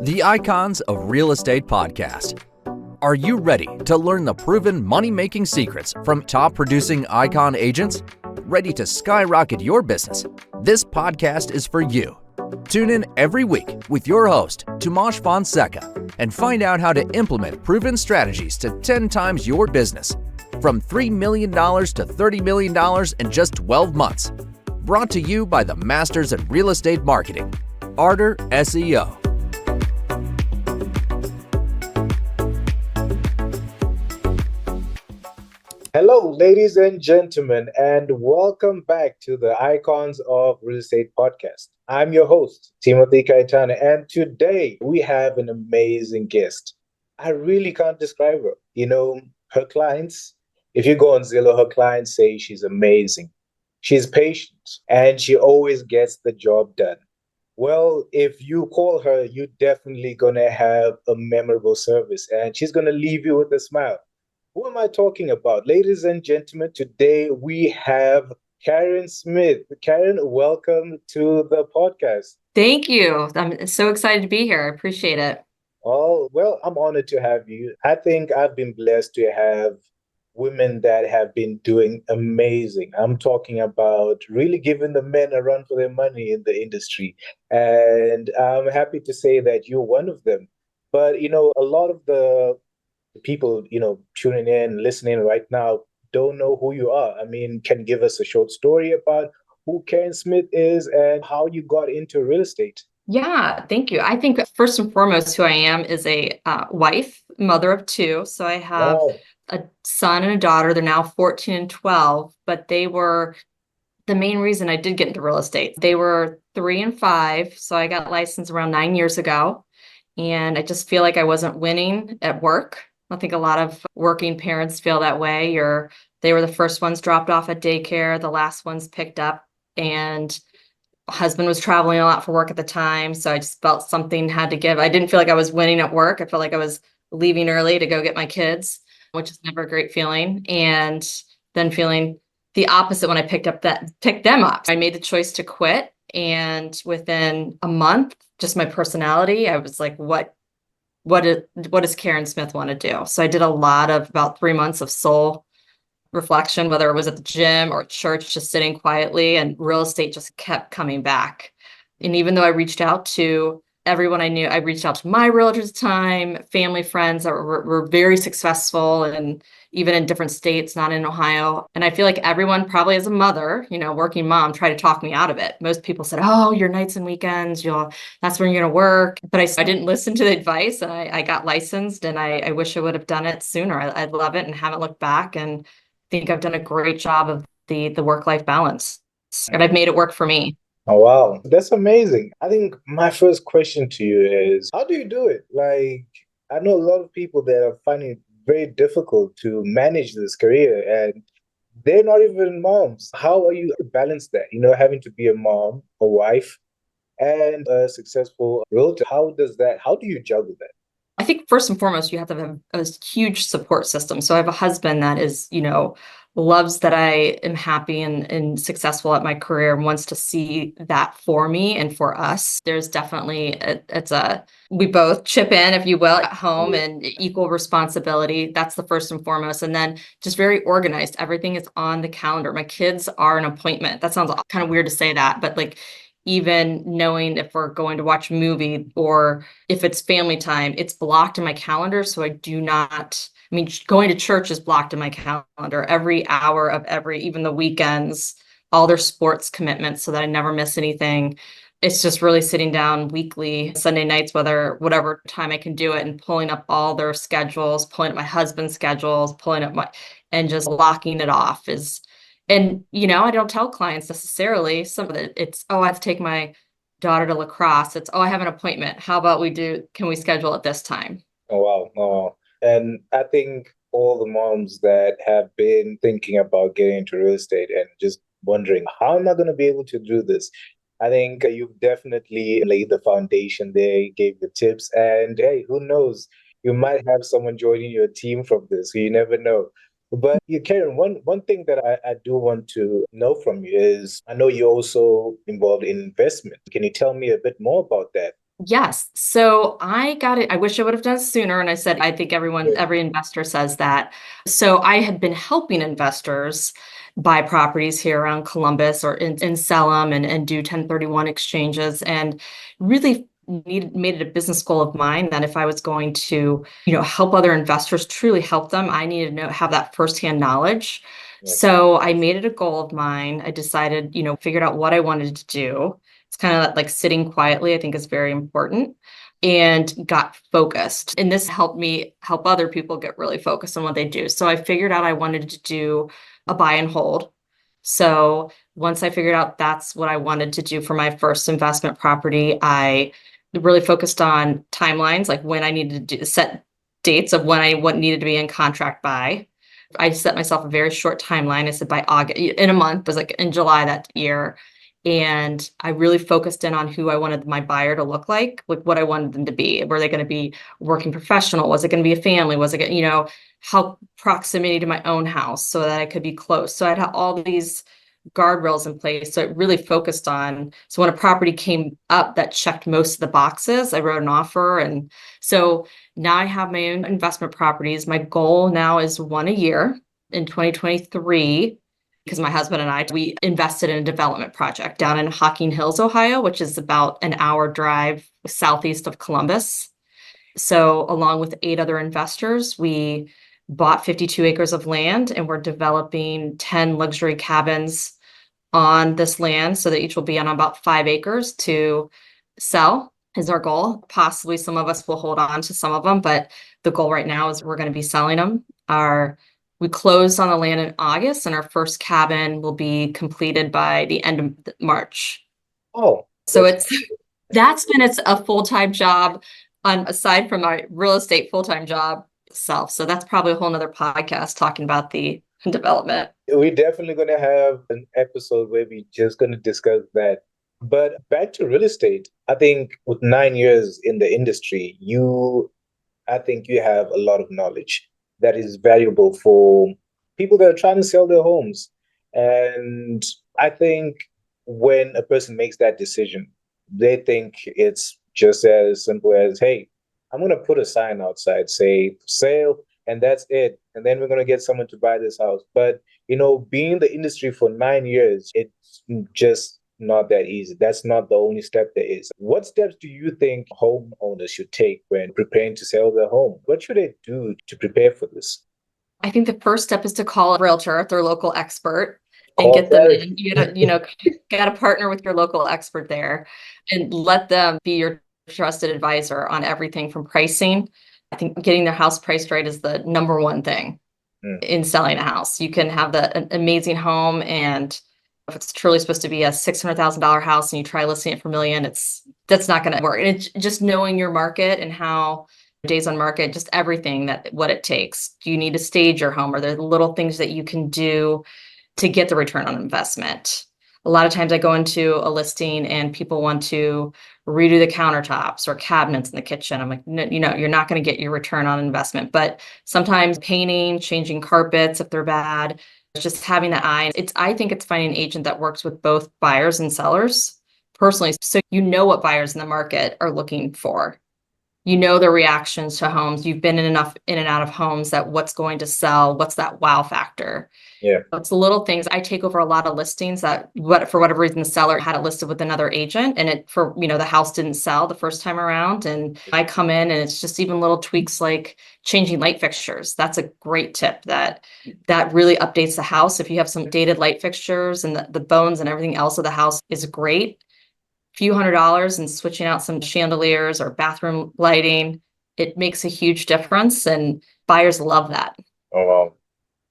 the Icons of Real Estate podcast. Are you ready to learn the proven money-making secrets from top-producing Icon agents? Ready to skyrocket your business? This podcast is for you. Tune in every week with your host, Tomasz Fonseca, and find out how to implement proven strategies to 10 times your business. From $3 million to $30 million in just 12 months. Brought to you by the Masters in Real Estate Marketing, Arter SEO. Hello, ladies and gentlemen, and welcome back to the Icons of Real Estate podcast. I'm your host, Timothy Kaitani, and today we have an amazing guest. I really can't describe her. Her clients, if you go on Zillow, her clients say she's amazing. She's patient, and she always gets the job done. Well, if you call her, you're definitely going to have a memorable service, and she's going to leave you with a smile. Who am I talking about? Ladies and gentlemen, today we have Karen Smith. Karen, welcome to the podcast. Thank you. I'm so excited to be here. I appreciate it. Oh, well, I'm honored to have you. I think I've been blessed to have women that have been doing amazing. I'm talking about really giving the men a run for their money in the industry. And I'm happy to say that you're one of them. But, a lot of the people, tuning in, listening right now, don't know who you are. I mean, can you give us a short story about who Karen Smith is and how you got into real estate? Yeah, thank you. I think first and foremost, who I am is a wife, mother of two. So I have a son and a daughter. They're now 14 and 12, but they were the main reason I did get into real estate. They were 3 and 5. So I got licensed around 9 years ago. And I just feel like I wasn't winning at work. I think a lot of working parents feel that way. They were the first ones dropped off at daycare, the last ones picked up, and husband was traveling a lot for work at the time. So I just felt something had to give. I didn't feel like I was winning at work. I felt like I was leaving early to go get my kids, which is never a great feeling. And then feeling the opposite when I picked them up. I made the choice to quit. And within a month, just my personality, I was like, what does Karen Smith want to do? So I did a lot of about 3 months of soul reflection, whether it was at the gym or church, just sitting quietly, and real estate just kept coming back. And even though I reached out to everyone I knew, I reached out to my realtors at the time, family, friends that were very successful, and even in different states, not in Ohio. And I feel like everyone, probably as a mother, working mom, tried to talk me out of it. Most people said, oh, your nights and weekends, that's when you're going to work. But I didn't listen to the advice, and I got licensed, and I wish I would have done it sooner. I love it and haven't looked back, and think I've done a great job of the work-life balance, and I've made it work for me. Oh, wow. That's amazing. I think my first question to you is, how do you do it? Like, I know a lot of people that are finding it very difficult to manage this career, and they're not even moms. How are you to balance that? Having to be a mom, a wife, and a successful realtor. How do you juggle that? I think first and foremost, you have to have a huge support system. So I have a husband that is, loves that I am happy and successful at my career and wants to see that for me and for us. There's definitely, we both chip in, if you will, at home, and equal responsibility. That's the first and foremost. And then just very organized. Everything is on the calendar. My kids are an appointment. That sounds kind of weird to say that, but even knowing if we're going to watch a movie or if it's family time, it's blocked in my calendar. So going to church is blocked in my calendar every hour of even the weekends, all their sports commitments, so that I never miss anything. It's just really sitting down weekly, Sunday nights, whatever time I can do it, and pulling up all their schedules, pulling up my husband's schedules, and just locking it off And, I don't tell clients necessarily some of it. It's, oh, I have to take my daughter to lacrosse. It's, oh, I have an appointment. How about can we schedule it this time? Oh, wow. Oh. And I think all the moms that have been thinking about getting into real estate and just wondering, how am I going to be able to do this? I think you've definitely laid the foundation there, gave the tips, and hey, who knows? You might have someone joining your team from this. You never know. But Karen, one thing that I do want to know from you is, I know you're also involved in investment. Can you tell me a bit more about that? Yes. So I got it. I wish I would have done it sooner. And I said, I think every investor says that. So I had been helping investors buy properties here around Columbus or and sell them and do 1031 exchanges, and really made it a business goal of mine that if I was going to, help other investors, truly help them, I needed to have that firsthand knowledge. Yes. So I made it a goal of mine. I decided, figured out what I wanted to do. It's kind of like sitting quietly, I think is very important, and got focused. And this helped me help other people get really focused on what they do. So I figured out I wanted to do a buy and hold. So once I figured out that's what I wanted to do for my first investment property, I really focused on timelines, like when I needed to set dates of when I what needed to be in contract by. I set myself a very short timeline. I said by August, in a month, it was like in July that year. And I really focused in on who I wanted my buyer to look like what I wanted them to be. Were they going to be working professional? Was it going to be a family? Was it, how proximity to my own house so that I could be close? So I'd have all these guardrails in place. So it really focused on, so when a property came up that checked most of the boxes, I wrote an offer. And so now I have my own investment properties. My goal now is one a year. In 2023, because my husband and we invested in a development project down in Hocking Hills, Ohio, which is about an hour drive southeast of Columbus. So along with 8 other investors, we bought 52 acres of land, and we're developing 10 luxury cabins on this land, so that each will be on about 5 acres to sell is our goal. Possibly some of us will hold on to some of them, but the goal right now is we're going to be selling them. We closed on the land in August, and our first cabin will be completed by the end of March. Oh, So that's been a full-time job aside from my real estate full-time job itself. So that's probably a whole nother podcast talking about the development. we're definitely going to have an episode where we're just going to discuss that. But back to real estate, I think with 9 years in the industry, I think you have a lot of knowledge that is valuable for people that are trying to sell their homes. And I think when a person makes that decision, they think it's just as simple as, hey, I'm going to put a sign outside, say, for sale, and that's it. And then we're going to get someone to buy this house. But, being in the industry for 9 years, it's just not that easy. That's not the only step there is. What steps do you think homeowners should take when preparing to sell their home? What should they do to prepare for this? I think the first step is to call a realtor, their local expert, and Call get them Derek. in. Got to partner with your local expert there and let them be your trusted advisor on everything from pricing. I think getting their house priced right is the number one thing Mm. in selling a house. You can have an amazing home, and if it's truly supposed to be a $600,000 house and you try listing it for $1 million, that's not going to work. And it's just knowing your market and how days on market, just everything what it takes. Do you need to stage your home? Are there little things that you can do to get the return on investment? A lot of times I go into a listing and people want to redo the countertops or cabinets in the kitchen. I'm like, no, you're not going to get your return on investment. But sometimes painting, changing carpets if they're bad, just having the eye. I think it's finding an agent that works with both buyers and sellers personally. So what buyers in the market are looking for. Their reactions to homes. You've been in and out of homes that what's going to sell, what's that wow factor. Yeah. It's the little things. I take over a lot of listings that for whatever reason, the seller had it listed with another agent, and the house didn't sell the first time around. And I come in and it's just even little tweaks like changing light fixtures. That's a great tip that really updates the house. If you have some dated light fixtures and the bones and everything else of the house is great, few $100s and switching out some chandeliers or bathroom lighting, it makes a huge difference, and buyers love that. Oh, wow.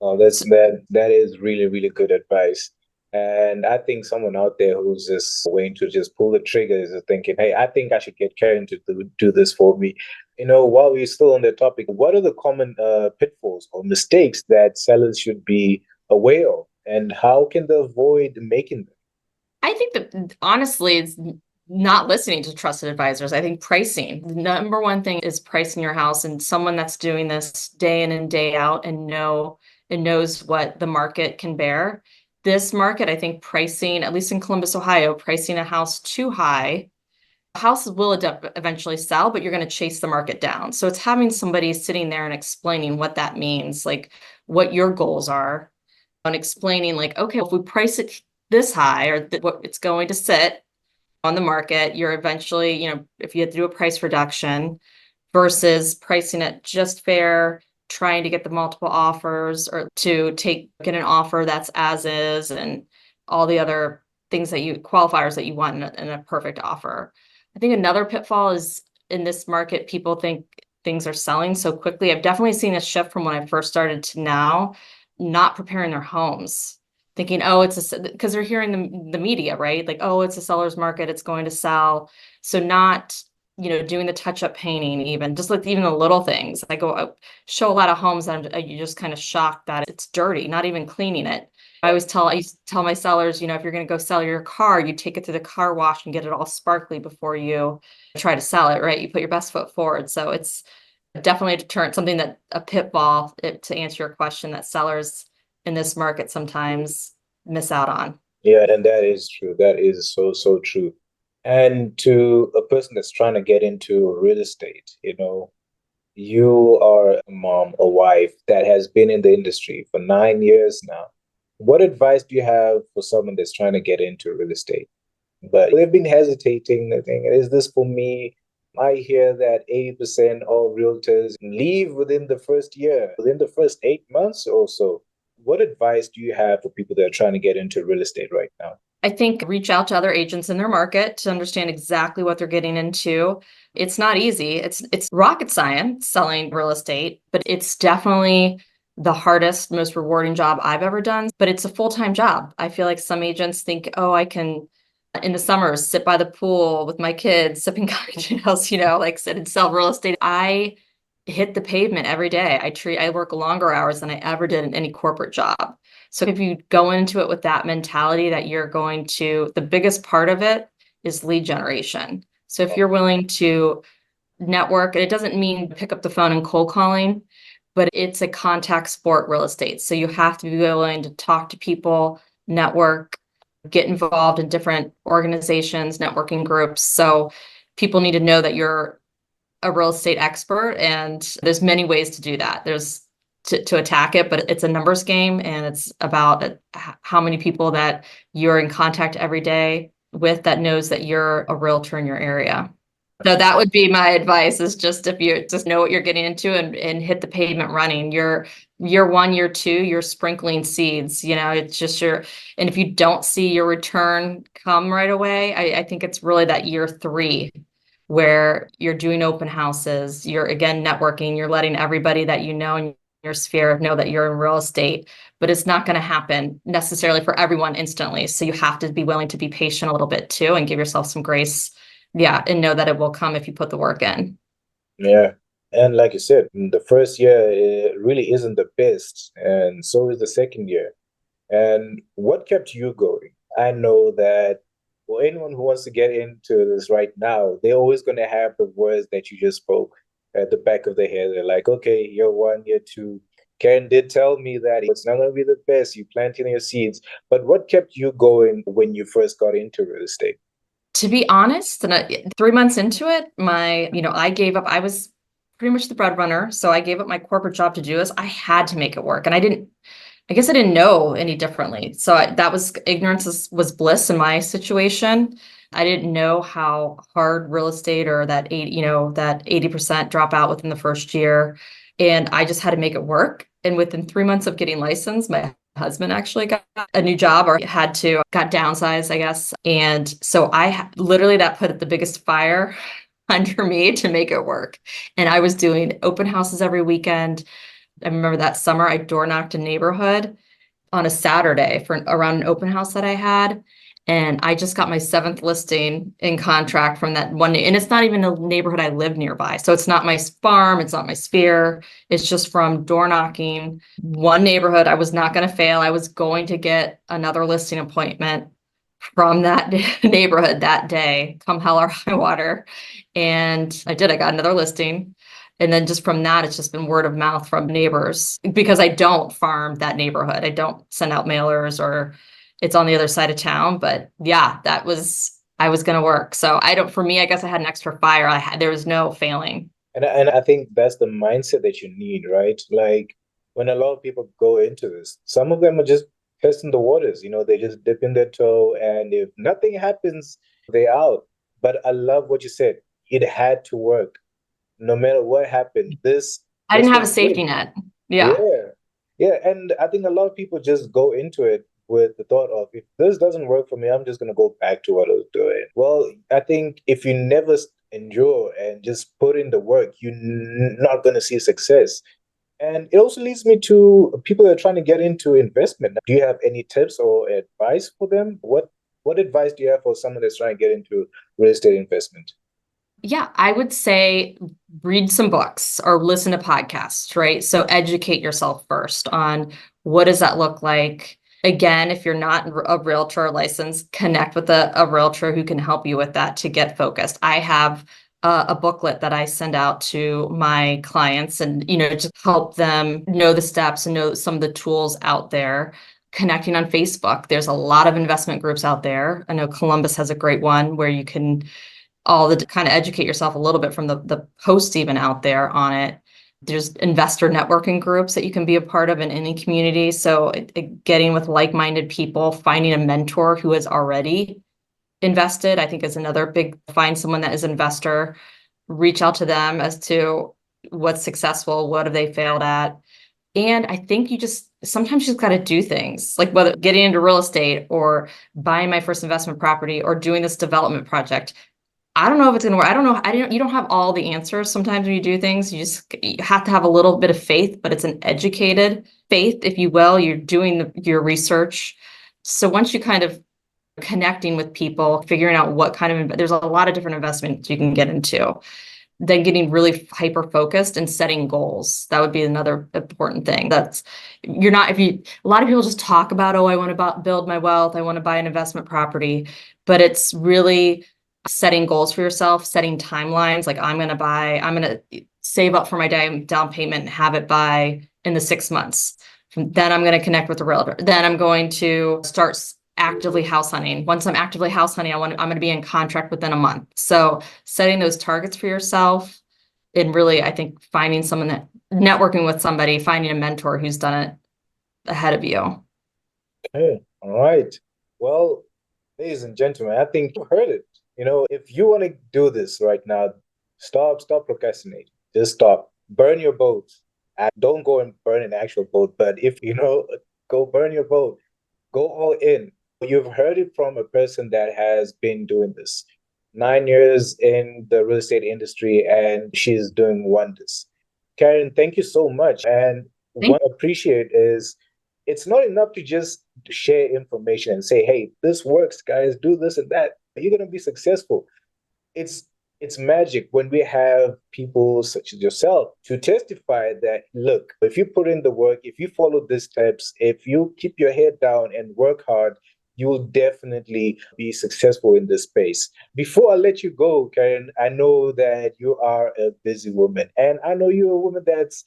Oh, that is really, really good advice. And I think someone out there who's just waiting to just pull the trigger is thinking, hey, I think I should get Karen to do this for me. While we're still on the topic, what are the common pitfalls or mistakes that sellers should be aware of, and how can they avoid making them? I think that honestly, it's not listening to trusted advisors. I think pricing, the number one thing is pricing your house, and someone that's doing this day in and day out and knows what the market can bear. This market, I think pricing, at least in Columbus, Ohio, pricing a house too high Houses will eventually sell, but you're going to chase the market down. So it's having somebody sitting there and explaining what that means, like what your goals are, and explaining like, okay, if we price it this high or what it's going to sit on the market, you're eventually, if you have to do a price reduction versus pricing it just fair, trying to get the multiple offers or to get an offer that's as is and all the other things qualifiers that you want in a perfect offer. I think another pitfall is in this market, people think things are selling so quickly. I've definitely seen a shift from when I first started to now, not preparing their homes, thinking, oh, because they're hearing the media, right? Like, oh, it's a seller's market, it's going to sell. So not, doing the touch-up painting, even just like even the little things. I show a lot of homes and you're just kind of shocked that it's dirty, not even cleaning it. I used to tell my sellers, if you're going to go sell your car, you take it to the car wash and get it all sparkly before you try to sell it, right? You put your best foot forward. So it's definitely a deterrent, something that a pitfall, to answer your question, that sellers in this market sometimes miss out on. Yeah, and that is true. That is so, so true. And to a person that's trying to get into real estate, you are a mom, a wife that has been in the industry for 9 years now. What advice do you have for someone that's trying to get into real estate? But they've been hesitating. I think, is this for me? I hear that 80% of realtors leave within the first year, within the first 8 months or so. What advice do you have for people that are trying to get into real estate right now? I think reach out to other agents in their market to understand exactly what they're getting into. It's not easy. It's rocket science selling real estate, but it's definitely the hardest, most rewarding job I've ever done. But it's a full-time job. I feel like some agents think, oh, I can in the summers sit by the pool with my kids, sipping cocktails, like sit and sell real estate. I hit the pavement every day. I work longer hours than I ever did in any corporate job. So if you go into it with that mentality that the biggest part of it is lead generation. So if you're willing to network, it doesn't mean pick up the phone and cold calling, but it's a contact sport, real estate. So you have to be willing to talk to people, network, get involved in different organizations, networking groups. So people need to know that you're a real estate expert, and there's many ways to do that. There's to attack it, but it's a numbers game, and it's about how many people that you're in contact every day with that knows that you're a realtor in your area. So that would be my advice, is just if you just know what you're getting into and hit the pavement running. Year one, year two, you're sprinkling seeds, it's just and if you don't see your return come right away, I think it's really that year three where you're doing open houses, you're again networking, you're letting everybody that you know in your sphere know that you're in real estate, but it's not going to happen necessarily for everyone instantly. So you have to be willing to be patient a little bit too and give yourself some grace. Yeah, and know that it will come if you put the work in. Yeah. And like you said, the first year it really isn't the best, and so is the second year. And what kept you going? I know that for anyone who wants to get into this right now, they're always going to have the words that you just spoke at the back of their head. They're like, okay, year one, year two. Karen did tell me that it's not going to be the best. You planting your seeds. But what kept you going when you first got into real estate? To be honest, 3 months into it, I gave up. I was pretty much the breadwinner, so I gave up my corporate job to do this. I had to make it work, and I guess I didn't know any differently. So that was ignorance was bliss in my situation. I didn't know how hard real estate or that 80% dropout within the first year. And I just had to make it work. And within 3 months of getting licensed, my husband actually got a new job, or got downsized, I guess. And so literally that put the biggest fire under me to make it work. And I was doing open houses every weekend. I remember that summer I door knocked a neighborhood on a Saturday around an open house that I had. And I just got my 7th listing in contract from that one. And it's not even a neighborhood I live nearby. So it's not my farm. It's not my sphere. It's just from door knocking one neighborhood. I was not going to fail. I was going to get another listing appointment from that neighborhood that day, come hell or high water. And I did. I got another listing. And then just from that, it's just been word of mouth from neighbors, because I don't farm that neighborhood. I don't send out mailers, or it's on the other side of town. But yeah, that was I was going to work. So for me, I guess I had an extra fire. There was no failing. And I think that's the mindset that you need, right? Like when a lot of people go into this, some of them are just testing the waters, they just dip in their toe, and if nothing happens, they're out. But I love what you said. It had to work. No matter what happened, I this didn't have a was safety it. net. Yeah. Yeah. Yeah. And I think a lot of people just go into it with the thought of, if this doesn't work for me, I'm just going to go back to what I was doing. Well, I think if you never endure and just put in the work, you're not going to see success. And it also leads me to people that are trying to get into investment. Do you have any tips or advice for them? What advice do you have for someone that's trying to get into real estate investment? Yeah, I would say read some books or listen to podcasts, right? So educate yourself first on what does that look like. Again, if you're not a realtor licensed, connect with a realtor who can help you with that to get focused. I have a booklet that I send out to my clients and, just help them know the steps and know some of the tools out there. Connecting on Facebook. There's a lot of investment groups out there. I know Columbus has a great one where you can all the kind of educate yourself a little bit from the posts even out there on it. There's investor networking groups that you can be a part of in any community. So getting with like-minded people, finding a mentor who has already invested, I think is another big, find someone that is an investor, reach out to them as to what's successful, what have they failed at. And I think sometimes you just got to do things like whether getting into real estate or buying my first investment property or doing this development project. I don't know if it's gonna work. I don't know. You don't have all the answers. Sometimes when you do things, you have to have a little bit of faith, but it's an educated faith, if you will. You're doing your research. So once you kind of connecting with people, figuring out what kind of, there's a lot of different investments you can get into, then getting really hyper focused and setting goals. That would be another important thing. A lot of people just talk about, oh, I want to build my wealth. I want to buy an investment property, but it's really setting goals for yourself, setting timelines. Like I'm going to save up for my down payment and have it by in the 6 months. Then I'm going to connect with a realtor. Then I'm going to start actively house hunting. Once I'm actively house hunting, I'm going to be in contract within a month. So setting those targets for yourself and really, I think finding someone that networking with somebody, finding a mentor who's done it ahead of you. Okay. All right. Well, ladies and gentlemen, I think you heard it. If you want to do this right now, stop procrastinating. Just stop. Burn your boat. And don't go and burn an actual boat, but if go burn your boat. Go all in. You've heard it from a person that has been doing this 9 years in the real estate industry, and she's doing wonders. Karen, thank you so much. And what I appreciate is it's not enough to just share information and say, hey, this works, guys, do this and that. You're going to be successful. It's it's magic when we have people such as yourself to testify that, look, if you put in the work, if you follow these steps, if you keep your head down and work hard, you will definitely be successful in this space. Before I let you go, Karen, I know that you are a busy woman, and I know you're a woman that's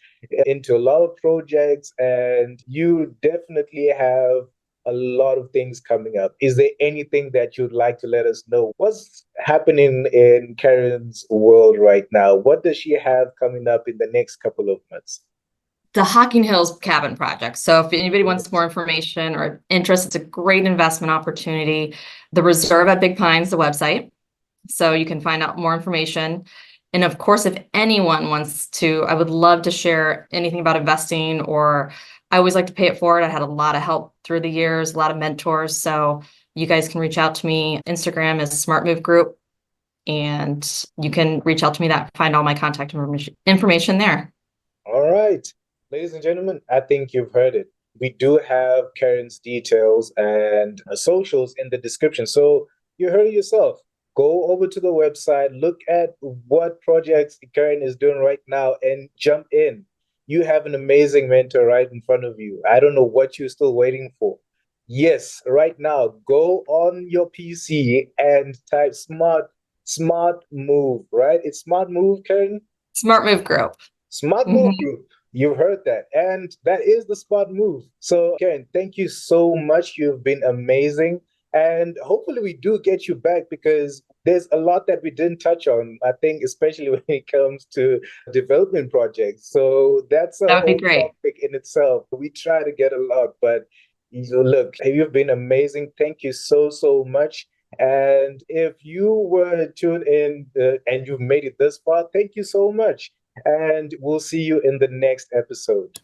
into a lot of projects, and you definitely have a lot of things coming up. Is there anything that you'd like to let us know? What's happening in Karen's world right now? What does she have coming up in the next couple of months? The Hocking Hills Cabin Project. So if anybody wants more information or interest, it's a great investment opportunity. The Reserve at Big Pines, the website. So you can find out more information. And of course, if anyone wants to, I would love to share anything about investing, or I always like to pay it forward. I had a lot of help through the years, a lot of mentors. So you guys can reach out to me. Instagram is Smart Move Group, and you can reach out to me find all my contact information there. All right. Ladies and gentlemen, I think you've heard it. We do have Karen's details and socials in the description. So you heard it yourself. Go over to the website, look at what projects Karen is doing right now, and jump in. You have an amazing mentor right in front of you. I don't know what you're still waiting for. Yes, right now, go on your PC and type smart move, right? It's smart move, Karen? Smart Move Group. Smart Move Group. You've heard that. And that is the smart move. So, Karen, thank you so much. You've been amazing. And hopefully we do get you back because there's a lot that we didn't touch on, I think, especially when it comes to development projects. So that's a That would be whole great. topic in itself. We try to get a lot, but look, you've been amazing. Thank you so, so much. And if you were tuned in and you've made it this far, thank you so much. And we'll see you in the next episode.